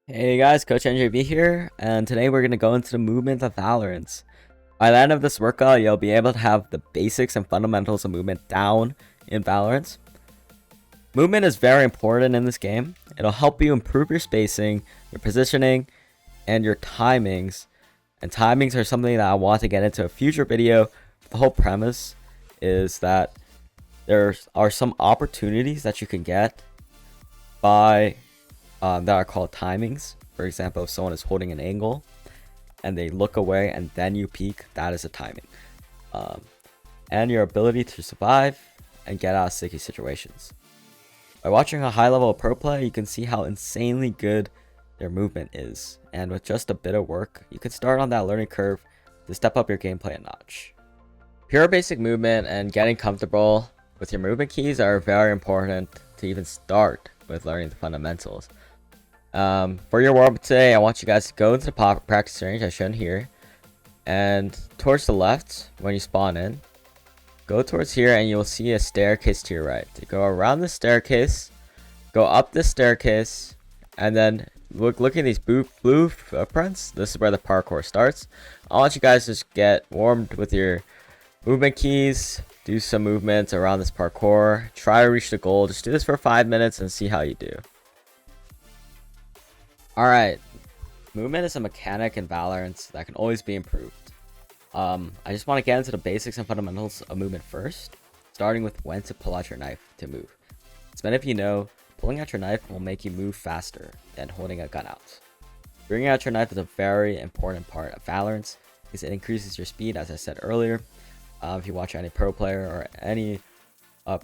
Hey guys, Coach NJV here, and today we're going to go into the movement of Valorant. By the end of this workout, you'll be able to have the basics and fundamentals of movement down in Valorant. Movement is very important in this game. It'll help you improve your spacing, your positioning, and your timings. And timings are something that I want to get into a future video. The whole premise is that there are some opportunities that you can get by that are called timings. For example, if someone is holding an angle and they look away and then you peek, that is a timing. And your ability to survive and get out of sticky situations. By watching a high level of pro play, you can see how insanely good their movement is. And with just a bit of work, you can start on that learning curve to step up your gameplay a notch. Pure basic movement and getting comfortable with your movement keys are very important to even start with learning the fundamentals. For your warm-up today, I want you guys to go into the practice range as shown here, and towards the left when you spawn in, go towards here and you'll see a staircase to your right. You go around the staircase, go up this staircase, and then look at these blue footprints. This is where the parkour starts. I want you guys to just get warmed with your movement keys, do some movements around this parkour, try to reach the goal. Just do this for 5 minutes and see how you do. Alright, movement is a mechanic in Valorant that can always be improved. I just want to get into the basics and fundamentals of movement first, starting with when to pull out your knife to move. As many of you know, pulling out your knife will make you move faster than holding a gun out. Bringing out your knife is a very important part of Valorant because it increases your speed, as I said earlier. If you watch any pro player or any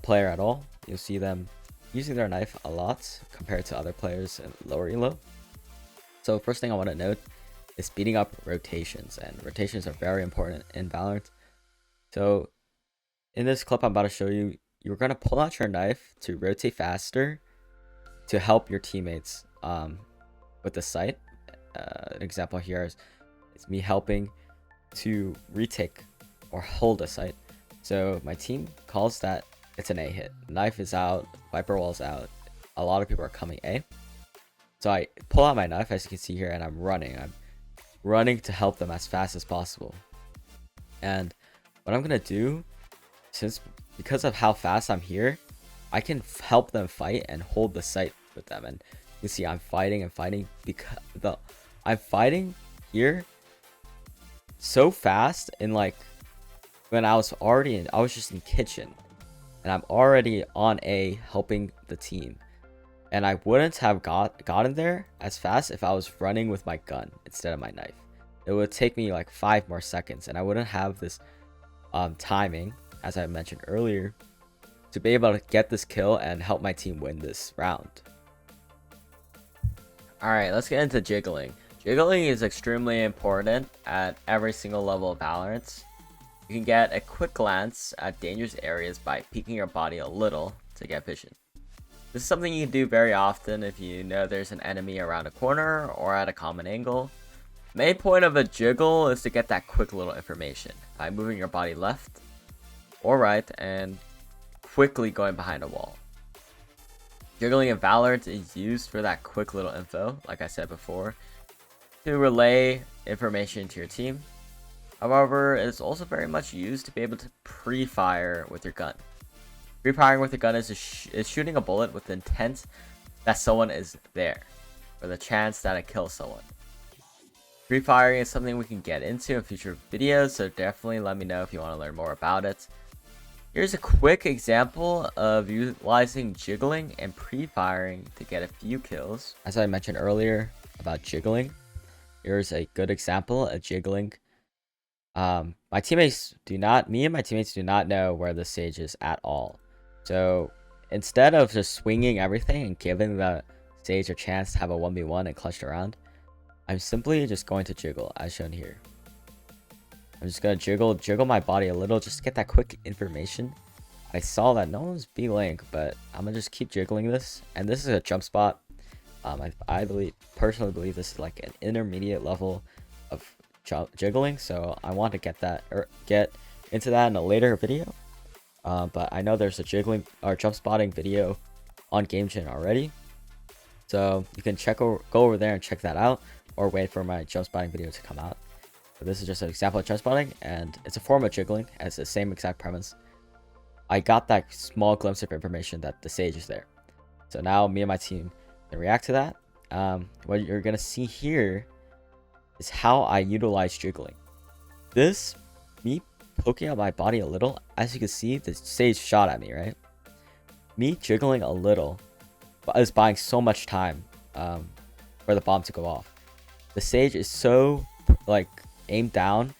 player at all, you'll see them using their knife a lot compared to other players in lower elo. So first thing I want to note is speeding up rotations, and rotations are very important in Valorant. So in this clip I'm about to show you, you're going to pull out your knife to rotate faster to help your teammates with the sight. An example here is me helping to retake or hold a sight. So my team calls that it's an A hit. Knife is out, Viper wall's out. A lot of people are coming A. So I pull out my knife, as you can see here, and I'm running. I'm running to help them as fast as possible. And what I'm gonna do, because of how fast I'm here, I can help them fight and hold the sight with them. And you see I'm fighting and fighting because I'm fighting here so fast. In like when I was just in kitchen, and I'm already on A helping the team. And I wouldn't have gotten there as fast if I was running with my gun instead of my knife. It would take me like 5 more seconds, and I wouldn't have this timing, as I mentioned earlier, to be able to get this kill and help my team win this round. Alright, let's get into jiggling. Jiggling is extremely important at every single level of Valorant. You can get a quick glance at dangerous areas by peeking your body a little to get vision. This is something you can do very often if you know there's an enemy around a corner or at a common angle. The main point of a jiggle is to get that quick little information by moving your body left or right and quickly going behind a wall. Jiggling in Valorant is used for that quick little info, like I said before, to relay information to your team. However, it's also very much used to be able to pre-fire with your gun. Pre-firing with a gun is shooting a bullet with the intent that someone is there, or the chance that it kills someone. Pre-firing is something we can get into in future videos, so definitely let me know if you want to learn more about it. Here's a quick example of utilizing jiggling and pre-firing to get a few kills. As I mentioned earlier about jiggling, here's a good example of jiggling. Me and my teammates do not know where the stage is at all. So instead of just swinging everything and giving the stage a chance to have a 1v1 and clutch around, I'm simply just going to jiggle as shown here. I'm just going to jiggle my body a little just to get that quick information. I saw that no one's B-Link, but I'm going to just keep jiggling this. And this is a jump spot. I personally believe this is like an intermediate level of jiggling, so I want to get into that in a later video. But I know there's a jiggling or jump spotting video on GameChin already. So you can go over there and check that out, or wait for my jump spotting video to come out. So this is just an example of jump spotting, and it's a form of jiggling, as the same exact premise. I got that small glimpse of information that the Sage is there. So now me and my team can react to that. What you're gonna see here is how I utilize jiggling. This, me poking out my body a little, as you can see, the Sage shot at me, right? Me jiggling a little is buying so much time for the bomb to go off. The Sage is so like aimed down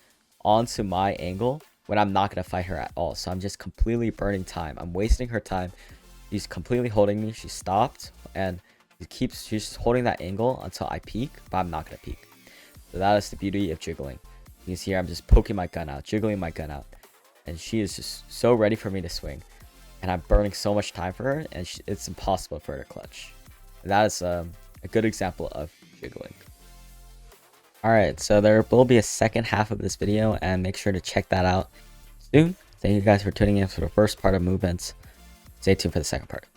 onto my angle when I'm not gonna fight her at all. So I'm just completely burning time. I'm wasting her time. She's completely holding me. She stopped and she's just holding that angle until I peek, but I'm not gonna peek. So that is the beauty of jiggling. You can see here I'm just poking my gun out, jiggling my gun out, and she is just so ready for me to swing. And I'm burning so much time for her, and it's impossible for her to clutch. And that is a good example of jiggling. Alright, so there will be a second half of this video, and make sure to check that out soon. Thank you guys for tuning in for the first part of movements. Stay tuned for the second part.